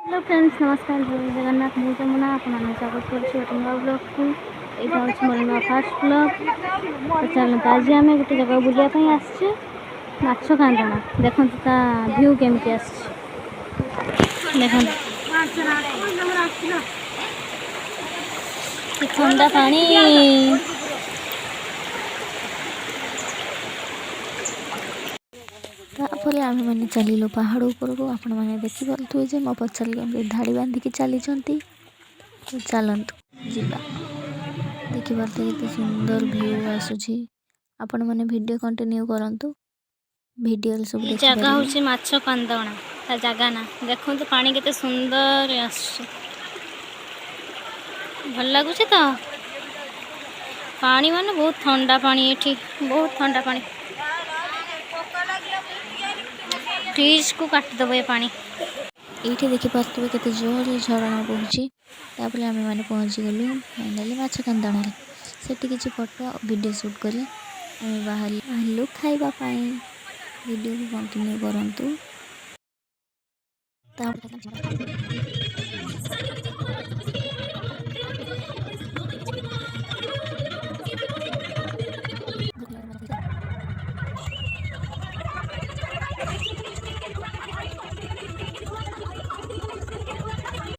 Hello friends नमस्कार जय जगन्नाथ मुझे जमुना आपन स्वागत कर ब्लॉग को यहाँ हूँ मोर नुआ फास्ट ब्लॉग तो चलते आज आम गोटे जगह बुलायापी आसचे माछ कांदना देखो ता व्यू केमती आस ठंडा पानी तापर आम मैंने चलू पहाड़ उपरक आपण मैंने देखिपे जे मो पचार धाड़ी बांधिकी चली चलतु जीवा देखिपे केते सुंदर व्यू आसूची आपण मैंने वीडियो कंटिन्यू करंतु वीडियो सब जगह होची माछ कांदना ता जगह ना देखो तो पानी केते सुंदर आसुची भल लगुच तो पानी माने बहुत ठंडा पानी एठी बहुत ठंडा पानी फ्रिज को काटिदेव ये पानी ये देखिपे केते जोर झरणा बहुची तापर आम मैंने पहुँची गलु फाइनाली माछ कांदना से किसी फोटो वीडियो शूट करी आम बाहर खाइबापी वीडियो को कंटिन्यू करंतु।